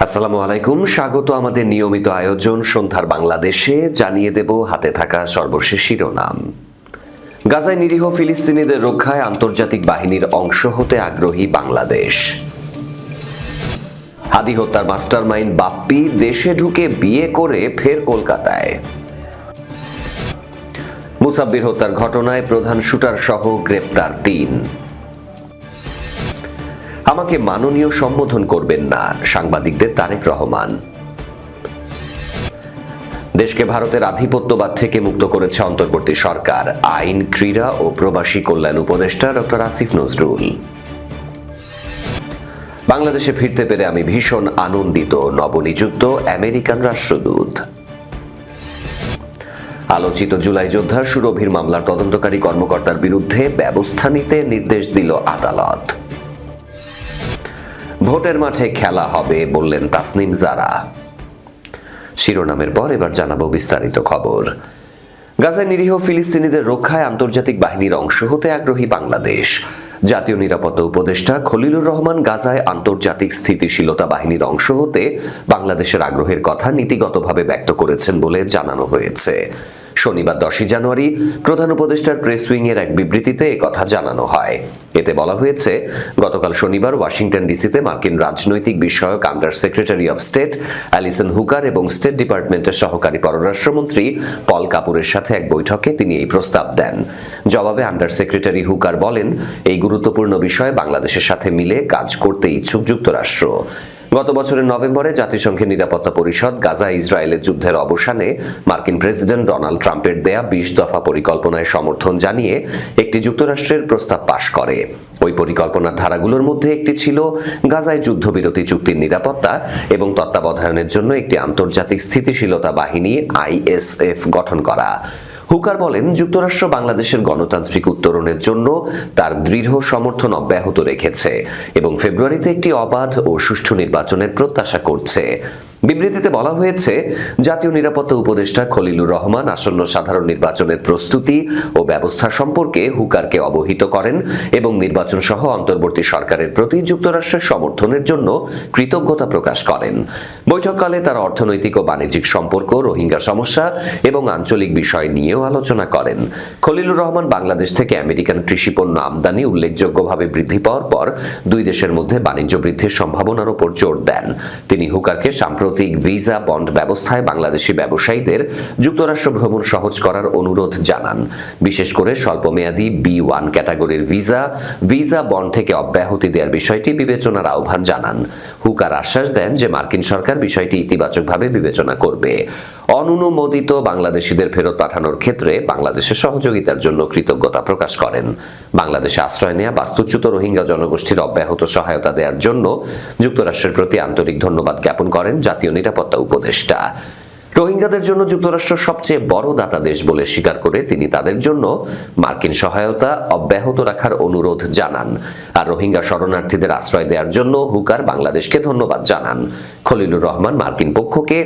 আসসালামু আলাইকুম, স্বাগত আমাদের নিয়মিত আয়োজন সন্ধ্যার বাংলাদেশে। জানিয়ে দেব হাতে থাকা সর্বশেষ শিরোনাম। গাজায় নিরীহ ফিলিস্তিনিদের রক্ষায় আন্তর্জাতিক বাহিনীর অংশ হতে আগ্রহী বাংলাদেশ। হাদি হত্যার মাস্টারমাইন্ড বাপ্পি দেশে ঢুকে বিয়ে করে ফের কলকাতায়। মুসাব্বির হত্যার ঘটনায় প্রধান শুটার সহ গ্রেপ্তার ৩। আমাকে মাননীয় সম্বোধন করবেন না, সাংবাদিকদের তারেক রহমান। দেশকে ভারতের আধিপত্যবাদ থেকে মুক্ত করেছে অন্তর্বর্তী সরকার, আইন, ক্রীড়া ও প্রবাসী কল্যাণ উপদেষ্টা ডক্টর আসিফ নজরুল। বাংলাদেশে ফিরতে পেরে আমি ভীষণ আনন্দিত, নবনিযুক্ত আমেরিকান রাষ্ট্রদূত। আলোচিত জুলাই যোদ্ধা সুরভির মামলার তদন্তকারী কর্মকর্তার বিরুদ্ধে ব্যবস্থা নিতে নির্দেশ দিল আদালত। ভোটের মাঠে খেলা হবে বললেন তাসনিম জারা। শিরোনামের পর এবার জানাবো বিস্তারিত খবর। গাজায় নিরীহ ফিলিস্তিনিদের রক্ষায় আন্তর্জাতিক বাহিনীর অংশ হতে আগ্রহী বাংলাদেশ। জাতীয় নিরাপত্তা উপদেষ্টা খলিলুর রহমান গাজায় আন্তর্জাতিক স্থিতিশীলতা বাহিনীর অংশ হতে বাংলাদেশের আগ্রহের কথা নীতিগতভাবে ব্যক্ত করেছেন বলে জানানো হয়েছে। শনিবার 10 জানুয়ারি প্রধান উপদেষ্টার প্রেস উইং এর এক বিবৃতিতে একথা জানানো হয়। এতে বলা হয়েছে, গতকাল শনিবার ওয়াশিংটন ডিসিতে মার্কিন রাজনৈতিক বিষয়ক under secretary of state Allison Hooker এবং স্টেট ডিপার্টমেন্টের সহকারী পররাষ্ট্রমন্ত্রী পল কাপুরের সাথে এক বৈঠকে তিনি এই প্রস্তাব দেন। জবাবে আন্ডার সেক্রেটারি হুকার বলেন, এই গুরুত্বপূর্ণ বিষয়ে বাংলাদেশের সাথে মিলে কাজ করতে ইচ্ছুক যুক্তরাষ্ট্র। গত বছরের নভেম্বরে জাতিসংঘের নিরাপত্তা পরিষদ গাজা ইসরায়েলের যুদ্ধের অবসানে মার্কিন প্রেসিডেন্ট ডোনাল্ড ট্রাম্পের দেয়া 20 দফা পরিকল্পনায় সমর্থন জানিয়ে একটি যুক্তরাষ্ট্রের প্রস্তাব পাশ করে। ওই পরিকল্পনার ধারাগুলোর মধ্যে একটি ছিল গাজায় যুদ্ধবিরতি চুক্তির নিরাপত্তা এবং তত্ত্বাবধানের জন্য একটি আন্তর্জাতিক স্থিতিশীলতা বাহিনী আইএসএফ গঠন করা। হুকার বলেন, যুক্তরাষ্ট্র বাংলাদেশের গণতান্ত্রিক উত্তরণের জন্য তার দৃঢ় সমর্থন অব্যাহত রেখেছে এবং ফেব্রুয়ারিতে একটি অবাধ ও সুষ্ঠু নির্বাচনের প্রত্যাশা করছে। বিবৃতিতে বলা হয়েছে, জাতীয় নিরাপত্তা উপদেষ্টা খলিলুর রহমান আসন্ন সাধারণ নির্বাচনের প্রস্তুতি ও ব্যবস্থা সম্পর্কে হুকারকে অবহিত করেন এবং নির্বাচন সহ অন্তর্বর্তী সরকারের প্রতি যুক্তরাষ্ট্রের সমর্থনের জন্য কৃতজ্ঞতা প্রকাশ করেন। বৈঠককালে তারা অর্থনৈতিক ও বাণিজ্যিক সম্পর্ক, রোহিঙ্গা সমস্যা এবং আঞ্চলিক বিষয় নিয়েও আলোচনা করেন। খলিলুর রহমান বাংলাদেশ থেকে আমেরিকান কৃষিপণ্য আমদানি উল্লেখযোগ্যভাবে বৃদ্ধি পাওয়ার পর দুই দেশের মধ্যে বাণিজ্য বৃদ্ধির সম্ভাবনার উপর জোর দেন। তিনি হুকারকে সাম্প্রতিক ভিসা বন্ড ব্যবস্থায় বাংলাদেশি ব্যবসায়ীদের যুক্তরাষ্ট্র ভ্রমণ সহজ করার অনুরোধ জানান। বিশেষ করে স্বল্পমেয়াদী B1 ক্যাটাগরির ভিসা বন্ড থেকে অব্যাহতি দেওয়ার বিষয়টি বিবেচনার আহ্বান জানান। হুকার আশ্বাস দেন যে মার্কিন সরকার বিষয়টি ইতিবাচকভাবে বিবেচনা করবে। অনুমোদিত বাংলাদেশিদের ফেরত পাঠানোর ক্ষেত্রে বাংলাদেশের সহযোগিতার জন্য কৃতজ্ঞতা প্রকাশ করেন। বাংলাদেশে আশ্রয় নেওয়া বাস্তুচ্যুত রোহিঙ্গা জনগোষ্ঠীর অব্যাহত সহায়তা দেওয়ার জন্য যুক্তরাষ্ট্রের প্রতি আন্তরিক ধন্যবাদ জ্ঞাপন করেন জাতীয় নিরাপত্তা উপদেষ্টা। রোহিঙ্গাদের জন্য যুক্তরাষ্ট্র সবচেয়ে বড় দাতা দেশ বলে স্বীকার করে তিনি তাদের জন্য মার্কিন সহায়তা অব্যাহত রাখার অনুরোধ জানান। আর রোহিঙ্গা শরণার্থীদের আশ্রয় দেওয়ার জন্য হুকার বাংলাদেশকে ধন্যবাদ জানান। খলিলুর রহমান মার্কিন পক্ষকে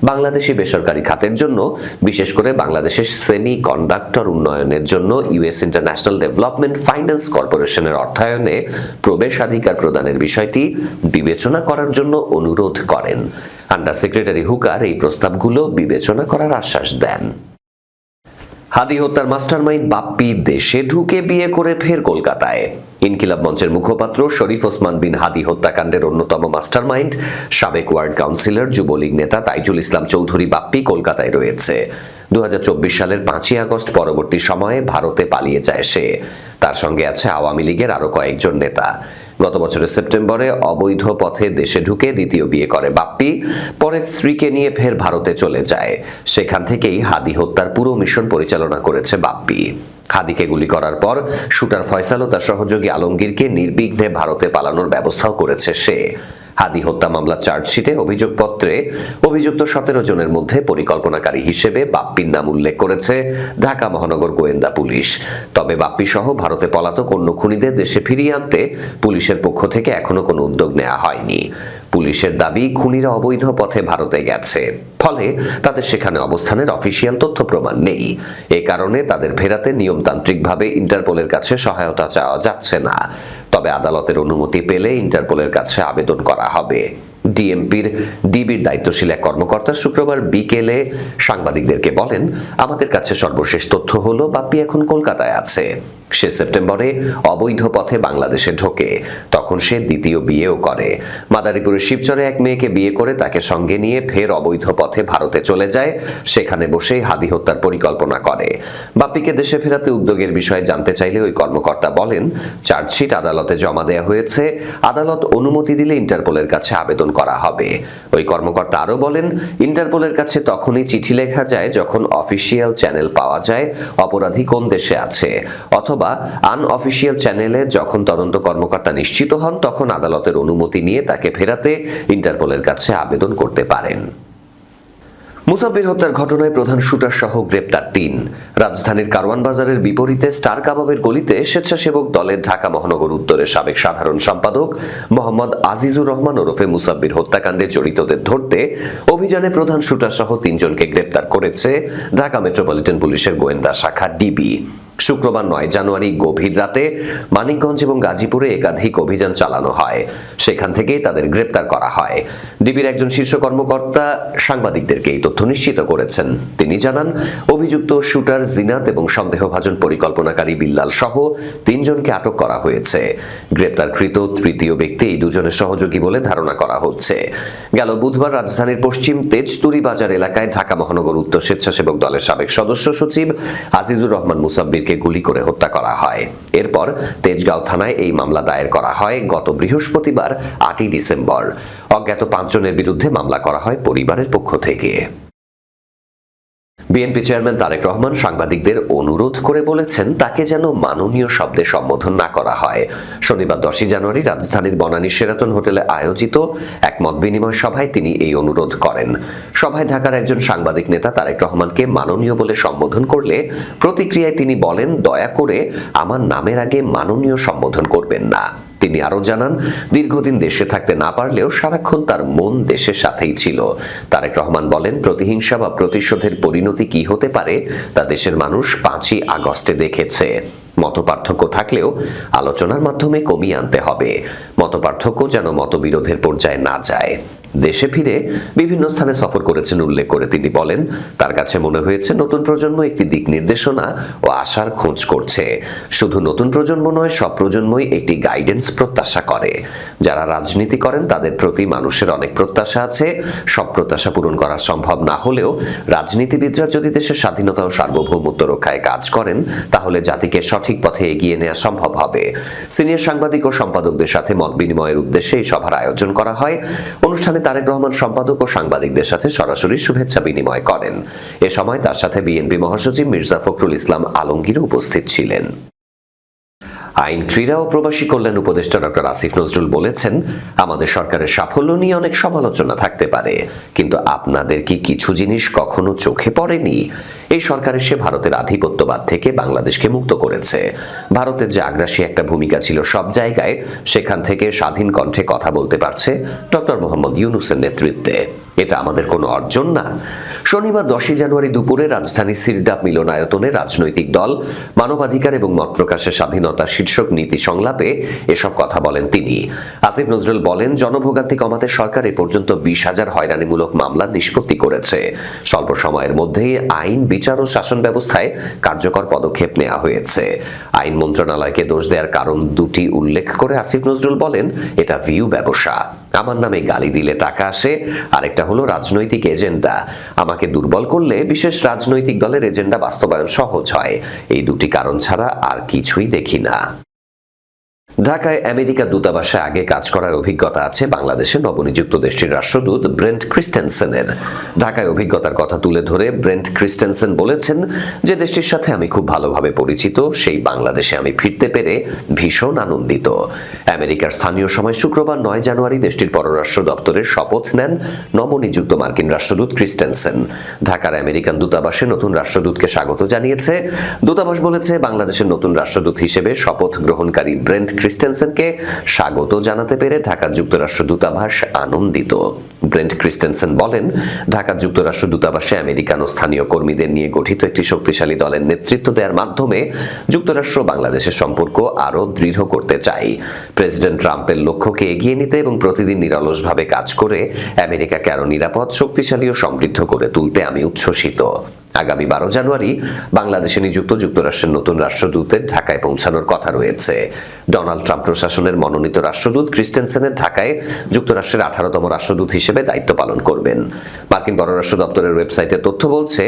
বাংলাদেশি বেসরকারি খাতের জন্য, বিশেষ করে বাংলাদেশের সেমি কন্ডাক্টর উন্নয়নের জন্য ইউএস ইন্টারন্যাশনাল ডেভেলপমেন্ট ফাইন্যান্স কর্পোরেশনের অর্থায়নে প্রবেশাধিকার প্রদানের বিষয়টি বিবেচনা করার জন্য অনুরোধ করেন। আন্ডার সেক্রেটারি হুকার এই প্রস্তাবগুলো বিবেচনা করার আশ্বাস দেন। হাদি হত্যার মাস্টারমাইন্ড বাপ্পি দেশে ঢুকে বিয়ে করে ফের কলকাতায়। ইনকিলাব মঞ্চের মুখপাত্র শরীফ ওসমান বিন হাদি হত্যাকাণ্ডের অন্যতম মাস্টারমাইন্ড সাবেক ওয়ার্ড কাউন্সিলর যুবলীগ নেতা তাইজুল ইসলাম চৌধুরী বাপ্পি কলকাতায় রয়েছে। 2024 সালের 5 আগস্ট পরবর্তী সময়ে ভারতে পালিয়ে যায় সে। তার সঙ্গে আছে আওয়ামী লীগের আরো কয়েকজন নেতা। গত বছরের সেপ্টেম্বরে অবৈধ পথে দেশে ঢুকে দ্বিতীয় বিয়ে করে বাপ্পি, পরে স্ত্রীকে নিয়ে ফের ভারতে চলে যায়। সেখান থেকেই হাদি হত্যার পুরো মিশন পরিচালনা করেছে বাপ্পি। হাদিকে গুলি করার পর শুটার ফয়সাল ও তার সহযোগী আলমগীরকে নির্বিঘ্নে ভারতে পালানোর ব্যবস্থাও করেছে সে। হাদি হত্যা মামলার চার্জশিটে অভিযোগপত্রে অভিযুক্ত 17 জনের মধ্যে পরিকল্পনাকারী হিসেবে বাপ্পির নাম উল্লেখ করেছে ঢাকা মহানগর গোয়েন্দা পুলিশ। তবে বাপ্পি সহ ভারতে পলাতক অন্য খুনিদের দেশে ফিরিয়ে আনতে পুলিশের পক্ষ থেকে এখনো কোনো উদ্যোগ নেওয়া হয়নি। পুলিশের দাবি, খুনিরা অবৈধ পথে ভারতে গেছে, ফলে তাদের সেখানে অবস্থানের অফিসিয়াল তথ্য প্রমাণ নেই। এ কারণে তাদের ফেরাতে নিয়মতান্ত্রিকভাবে ইন্টারপোলের কাছে সহায়তা চাওয়া যাচ্ছে না। তবে আদালতের অনুমতি পেলে ইন্টারপোলের কাছে আবেদন করা হবে। ডিএমপির ডিবির দায়িত্বশীল এক কর্মকর্তা শুক্রবার বিকেলে সাংবাদিকদেরকে বলেন, আমাদের কাছে সর্বশেষ তথ্য হলো বাপ্পি এখন কলকাতায় আছে। সে সেপ্টেম্বরে অবৈধ পথে বাংলাদেশে ঢোকে, তখন সে দ্বিতীয় বিয়েও করে। মাদারীপুরের শিবচরে এক মেয়েকে বিয়ে করে তাকে সঙ্গে নিয়ে ফের অবৈধ পথে ভারতে চলে যায়, সেখানে বসেই হাদি হত্যার পরিকল্পনা করে। বাপ্পিকে দেশে ফেরাতে উদ্যোগের বিষয়ে জানতে চাইলে ওই কর্মকর্তা বলেন, চার্জশিট আদালতে জমা দেওয়া হয়েছে, আদালত অনুমতি দিলে ইন্টারপোলের কাছে আবেদন করা হবে। ওই কর্মকর্তা আরো বলেন, ইন্টারপোলের কাছে তখনই চিঠি লেখা যায় যখন অফিসিয়াল চ্যানেল পাওয়া যায় অপরাধী কোন দেশে আছে, অথবা আনঅফিসিয়াল চ্যানেলে যখন তদন্ত কর্মকর্তা নিশ্চিত হন তখন আদালতের অনুমতি নিয়ে তাকে ফেরাতে ইন্টারপোলের কাছে আবেদন করতে পারেন। মুসাব্বির হত্যার ঘটনায় প্রধান শুটার সহ গ্রেপ্তার ৩। রাজধানীর কারওয়ান বাজারের বিপরীতে স্টার কাবাবের গলিতে স্বেচ্ছাসেবক দলের ঢাকা মহানগর উত্তরের সাবেক সাধারণ সম্পাদক মোহাম্মদ আজিজুর রহমান ওরফে মুসাব্বির হত্যাকাণ্ডে জড়িতদের ধরতে অভিযানে প্রধান শুটার সহ ৩ জনকে গ্রেপ্তার করেছে ঢাকা মেট্রোপলিটন পুলিশের গোয়েন্দা শাখা ডিবি। শুক্রবার ৯ জানুয়ারি গভীর রাতে মানিকগঞ্জ এবং গাজীপুরে একাধিক অভিযান চালানো হয়, সেখান থেকেই তাদের গ্রেপ্তার করা হয়। ডিবির একজন শীর্ষ কর্মকর্তা সাংবাদিকদেরকে এই তথ্য নিশ্চিত করেছেন। তিনি জানান, অভিযুক্ত শুটার জিনাত এবং সন্দেহভাজন পরিকল্পনাকারী বিল্লাল সহ ৩ জনকে আটক করা হয়েছে। গ্রেপ্তারকৃত তৃতীয় ব্যক্তি এই দুজনের সহযোগী বলে ধারণা করা হচ্ছে। গেল বুধবার রাজধানীর পশ্চিম তেজতুরি বাজার এলাকায় ঢাকা মহানগর উত্তর স্বেচ্ছাসেবক দলের সাবেক সদস্য সচিব আজিজুর রহমান মুসাব্বির গুলি করে হত্যা করা হয়। এরপর তেজগাঁও থানায় এই মামলা দায়ের করা হয়। গত বৃহস্পতিবার ৮ই ডিসেম্বর অজ্ঞাত ৫ জনের বিরুদ্ধে মামলা করা হয় পরিবারের পক্ষ থেকে। বিএনপি চেয়ারম্যান তারেক রহমান সাংবাদিকদের অনুরোধ করে বলেছেন তাকে যেন মাননীয় শব্দে সম্বোধন না করা হয়। শনিবার ১০ই জানুয়ারি রাজধানীর বনানী শেরাটন হোটেলে আয়োজিত এক মত বিনিময় সভায় তিনি এই অনুরোধ করেন। সভায় ঢাকার একজন সাংবাদিক নেতা তারেক রহমানকে মাননীয় বলে সম্বোধন করলে প্রতিক্রিয়ায় তিনি বলেন, দয়া করে আমার নামের আগে মাননীয় সম্বোধন করবেন না। তিনি আরো জানান, দীর্ঘদিন দেশে থাকতে না পারলেও সারাক্ষণ তার মন দেশের সাথেই ছিল। তারেক রহমান বলেন, প্রতিহিংসা বা প্রতিশোধের পরিণতি কি হতে পারে তা দেশের মানুষ ৫ই আগস্টে দেখেছে। মতপার্থক্য থাকলেও আলোচনার মাধ্যমে কমিয়ে আনতে হবে। মতপার্থক্য যেন মতবিরোধের পর্যায়ে না যায়। দেশে ফিরে বিভিন্ন স্থানে সফর করেছেন উল্লেখ করে তিনি বলেন, তার কাছে মনে হয়েছে নতুন প্রজন্ম একটি দিক নির্দেশনা ও আশার খোঁজ করছে। শুধু নতুন প্রজন্ম নয়, সব প্রজন্মই একটি গাইডেন্স প্রত্যাশা করে। যারা রাজনীতি করেন তাদের প্রতি মানুষের অনেক প্রত্যাশা আছে। সব প্রত্যাশা পূরণ করা সম্ভব না হলেও রাজনীতিবিদরা যদি দেশের স্বাধীনতা ও সার্বভৌমত্ব রক্ষায় কাজ করেন তাহলে জাতিকে সঠিক পথে এগিয়ে নেওয়া সম্ভব হবে। সিনিয়র সাংবাদিক ও সম্পাদকদের সাথে মত বিনিময়ের উদ্দেশ্যে এই সভার আয়োজন করা হয়। অনুষ্ঠানে তারেক রহমান সম্পাদক ও সাংবাদিকদের সাথে সরাসরি শুভেচ্ছা বিনিময় করেন। এ সময় তার সাথে বিএনপি মহাসচিব মির্জা ফখরুল ইসলাম আলমগীর উপস্থিত ছিলেন। আইন, ক্রীড়া ও প্রবাসী কল্যাণ উপদেষ্টা ডক্টর আসিফ নজরুল বলেছেন, আমাদের সরকারের সাফল্য নিয়ে অনেক সমালোচনা থাকতে পারে, কিন্তু আপনাদের কি কিছু জিনিস কখনো চোখে পড়েনি? এই সরকার এসে ভারতের আধিপত্যবাদ থেকে বাংলাদেশকে মুক্ত করেছে। ভারতের যে আগ্রাসী একটা ভূমিকা ছিল সব জায়গায়, সেখান থেকে স্বাধীন কণ্ঠে কথা বলতে পারছে ডক্টর মোহাম্মদ ইউনূসের নেতৃত্বে। এটা আমাদের কোনো অর্জন না? শনিবার 10ই জানুয়ারি দুপুরে রাজধানী সিরডাপ মিলনায়তনে রাজনৈতিক দল, মানবাধিকার এবং মত প্রকাশের স্বাধীনতা শীর্ষক নীতি সংলাপে এসব কথা বলেন তিনি। আসিফ নজরুল বলেন, জনভোগান্তি কমাতে সরকার এ পর্যন্ত 20,000 হয়রানিমূলক মামলা নিষ্পত্তি করেছে। স্বল্প সময়ের মধ্যেই আইন, বিচার ও শাসন ব্যবস্থায় কার্যকর পদক্ষেপ নেওয়া হয়েছে। আইন মন্ত্রণালয়কে দোষ দেওয়ার কারণ দুটি উল্লেখ করে আসিফ নজরুল বলেন, এটা ভিউ ব্যবসা। আমার নামে গালি দিলে টাকা আসে, আরেকটা হলো রাজনৈতিক এজেন্ডা। আমাকে দুর্বল করলে বিশেষ রাজনৈতিক দলের এজেন্ডা বাস্তবায়ন সহজ হয়। এই দুটি কারণ ছাড়া আর কিছুই দেখি না। ঢাকায় আমেরিকা দূতাবাসে আগে কাজ করার অভিজ্ঞতা আছে বাংলাদেশের নবনিযুক্ত দেশটির রাষ্ট্রদূত ব্রেন্ট ক্রিস্টেনসেনের। ঢাকায় অভিজ্ঞতার কথা তুলে ধরে ব্রেন্ট ক্রিস্টেনসেন বলেছেন, যে দেশটির সাথে আমি খুব ভালোভাবে পরিচিত, সেই বাংলাদেশে আমি ফিরতে পেরে ভীষণ আনন্দিত। আমেরিকার স্থানীয় সময় শুক্রবার 9 জানুয়ারি দেশটির পররাষ্ট্র দপ্তরের শপথ নেন নবনিযুক্ত মার্কিন রাষ্ট্রদূত ক্রিস্টেনসেন। ঢাকার আমেরিকান দূতাবাসে নতুন রাষ্ট্রদূতকে স্বাগত জানিয়েছে। দূতাবাস বলেছে, বাংলাদেশের নতুন রাষ্ট্রদূত হিসেবে শপথ গ্রহণকারী ব্রেন্ট ক্রিস্টেনসেনকে স্বাগত জানাতে পেরে ঢাকা যুক্তরাষ্ট্র দূতাবাস আনন্দিত। ব্রেন্ট ক্রিস্টেনসেন বলেন, ঢাকা যুক্তরাষ্ট্র দূতাবাসে আমেরিকান ও স্থানীয় কর্মীদের নিয়ে গঠিত একটি শক্তিশালী দলের নেতৃত্ব দেওয়ার মাধ্যমে যুক্তরাষ্ট্র বাংলাদেশের সম্পর্ক আরও দৃঢ় করতে চাই। প্রেসিডেন্ট ট্রাম্পের লক্ষ্যকে এগিয়ে নিতে এবং প্রতিদিন নিরলসভাবে কাজ করে আমেরিকাকে আরও নিরাপদ, শক্তিশালী ও সমৃদ্ধ করে তুলতে আমি উচ্ছ্বসিত। আগামী 12 জানুয়ারি বাংলাদেশে নিযুক্ত যুক্তরাষ্ট্রের নতুন রাষ্ট্রদূতের ঢাকায় পৌঁছানোর কথা রয়েছে। ডোনাল্ড ট্রাম্প প্রশাসনের মনোনীত রাষ্ট্রদূত ক্রিস্টেনসেনের ঢাকায় যুক্তরাষ্ট্রের 18তম রাষ্ট্রদূত হিসেবে দায়িত্ব পালন করবেন। মার্কিন পররাষ্ট্র দপ্তরের ওয়েবসাইটে তথ্য বলছে,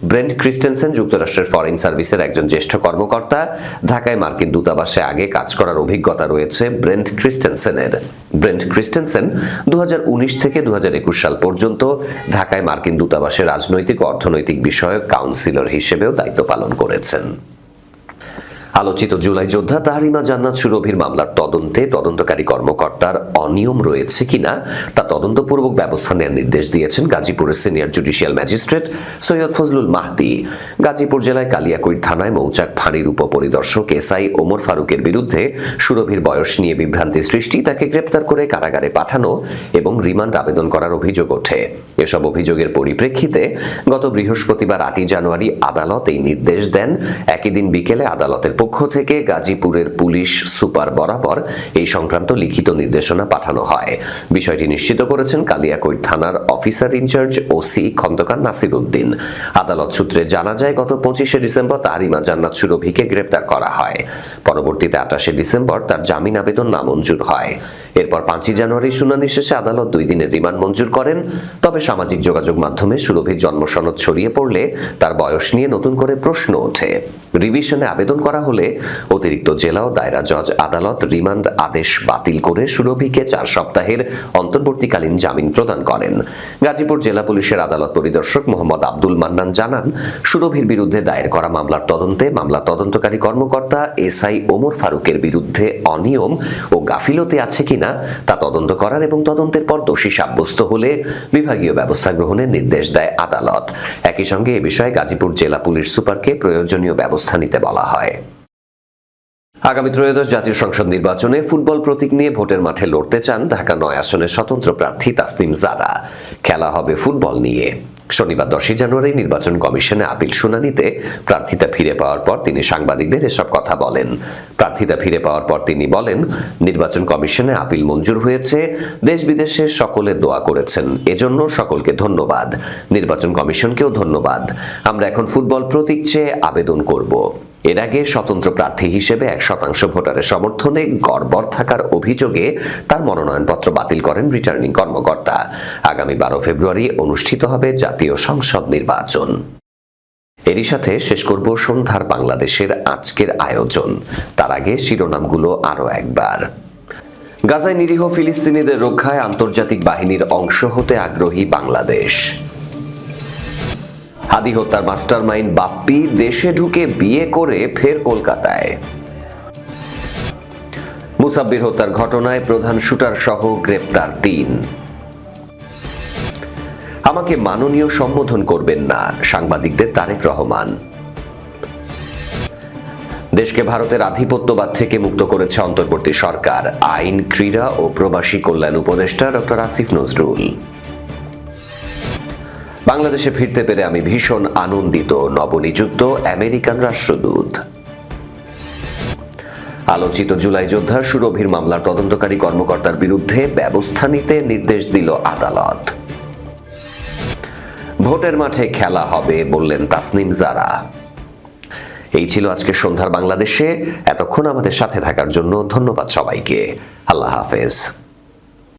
ব্রেন্ট ক্রিস্টেনসেন যুক্তরাষ্ট্রের ফরেন সার্ভিসের একজন জ্যেষ্ঠ কর্মকর্তা। ঢাকায় মার্কিন দূতাবাসে আগে কাজ করার অভিজ্ঞতা রয়েছে ব্রেন্ট ক্রিস্টেনসেনের। ব্রেন্ট ক্রিস্টেনসেন 2019 থেকে 2021 সাল পর্যন্ত ঢাকায় মার্কিন দূতাবাসে রাজনৈতিক ও অর্থনৈতিক বিষয়ক কাউন্সিলর হিসেবেও দায়িত্ব পালন করেছেন। আলোচিত জুলাই যোদ্ধা তাহরিমা জান্নাত সুরভির মামলার তদন্তে তদন্তকারী কর্মকর্তার অনিয়ম রয়েছে কিনা তা তদন্তপূর্বক ব্যবস্থা নেওয়ার নির্দেশ দিয়েছেন গাজীপুরের senior judicial magistrate Syed Fazlul Mahdi. Gazipur জেলায় কালিয়াকৈর থানায় মৌচাক ফাঁড়ির উপপরিদর্শক এসআই ওমর ফারুকের বিরুদ্ধে সুরভির বয়স নিয়ে বিভ্রান্তি সৃষ্টি, তাকে গ্রেপ্তার করে কারাগারে পাঠানো এবং রিমান্ড আবেদন করার অভিযোগ ওঠে। এসব অভিযোগের পরিপ্রেক্ষিতে গত বৃহস্পতিবার 8 জানুয়ারি আদালত এই নির্দেশ দেন। একই দিন বিকেলে আদালতের পক্ষ থেকে গাজীপুরের পুলিশ সুপার বরাবর এই সংক্রান্ত লিখিত নির্দেশনা পাঠানো হয়। বিষয়টি নিশ্চিত করেছেন কালিয়াকৈর থানার officer in charge OC Khondokar Nasir Uddin. আদালত সূত্রে জানা যায়, গত 25শে ডিসেম্বর তাহরিমা জান্নাত সুরভিকে গ্রেপ্তার করা হয়। পরবর্তীতে 28শে ডিসেম্বর তার জামিন আবেদন নামঞ্জুর হয়। এরপর 5 জানুয়ারি শুনানি শেষে আদালত 2 দিনের রিমান্ড মঞ্জুর করেন। তবে সামাজিক যোগাযোগ মাধ্যমে সুরভির জন্মসনদ ছড়িয়ে পড়লে তার বয়স নিয়ে নতুন করে প্রশ্ন ওঠে। রিভিশনে আবেদন করা হলে অতিরিক্ত জেলা ও দায়রা জজ আদালত রিমান্ড আদেশ বাতিল করে সুরভিকে 4 সপ্তাহের অন্তর্বর্তীকালীন জামিন প্রদান করেন। গাজীপুর জেলা পুলিশের আদালত পরিদর্শক মোহাম্মদ আব্দুল মান্নান জানান, সুরভির বিরুদ্ধে দায়ের করা মামলার তদন্তে মামলা তদন্তকারী কর্মকর্তা এসআই ওমর ফারুকের বিরুদ্ধে অনিয়ম ও গাফিলতি আছে কিনা তা তদন্ত করার এবং তদন্তের পর দোষী সাব্যস্ত হলে বিভাগীয় ব্যবস্থা গ্রহণের নির্দেশ দেয় আদালত। একই সঙ্গে এ বিষয়ে গাজীপুর জেলা পুলিশ সুপারকে প্রয়োজনীয় ব্যবস্থা নিতে বলা হয়। আগামী ত্রয়োদশ জাতীয় সংসদ নির্বাচনে ফুটবল প্রতীক নিয়ে ভোটের মাঠে লড়তে চান ঢাকা 9 আসনের স্বতন্ত্র প্রার্থী তাসনিম জারা। খেলা হবে ফুটবল নিয়ে। শনিবার 10 জানুয়ারি নির্বাচন কমিশনে আপিল শুনানিতে প্রার্থিতা ফিরে পাওয়ার পর তিনি সাংবাদিকদের এসব কথা বলেন। প্রার্থিতা ফিরে পাওয়ার পর তিনি বলেন, নির্বাচন কমিশনে আপিল মঞ্জুর হয়েছে। দেশ বিদেশে সকলে দোয়া করেছেন, এজন্য সকলকে ধন্যবাদ। নির্বাচন কমিশনকেও ধন্যবাদ। আমরা এখন ফুটবল প্রতীক চেয়ে আবেদন করব। এর আগে স্বতন্ত্র প্রার্থী হিসেবে 1% ভোটারের সমর্থনে গড়বড় থাকার অভিযোগে তার মনোনয়নপত্র বাতিল করেন রিটার্নিং কর্মকর্তা। আগামী 12 ফেব্রুয়ারি অনুষ্ঠিত হবে জাতীয় সংসদ নির্বাচন। এরই সাথে শেষ করব সন্ধ্যার বাংলাদেশের আজকের আয়োজন। তার আগে শিরোনামগুলো আরো একবার। গাজায় নিরীহ ফিলিস্তিনিদের রক্ষায় আন্তর্জাতিক বাহিনীর অংশ হতে আগ্রহী বাংলাদেশ। হাদি হত্যার মাস্টারমাইন্ড বাপ্পি দেশে ঢুকে বিয়ে করে ফের কলকাতায়। মুসাব্বির হত্যার ঘটনায় প্রধান শুটার সহ গ্রেপ্তার 3। আমাকে মাননীয় সম্বোধন করবেন না, সাংবাদিকদের তারেক রহমান। দেশকে ভারতের আধিপত্যবাদ থেকে মুক্ত করেছে অন্তর্বর্তী সরকার, আইন, ক্রীড়া ও প্রবাসী কল্যাণ উপদেষ্টা ডক্টর আসিফ নজরুল। বাংলাদেশে ফিরতে পেরে আমি ভীষণ আনন্দিত, নবনিযুক্ত আমেরিকান রাষ্ট্রদূত। আলোচিত জুলাই যোদ্ধা সুরভির মামলার তদন্তকারী কর্মকর্তার বিরুদ্ধে ব্যবস্থা নিতে নির্দেশ দিল আদালত। ভোটের মাঠে খেলা হবে বললেন তাসনিম জারা। এই ছিল আজকে সন্ধ্যার বাংলাদেশে। এতক্ষণ আমাদের সাথে থাকার জন্য ধন্যবাদ সবাইকে। আল্লাহ হাফেজ।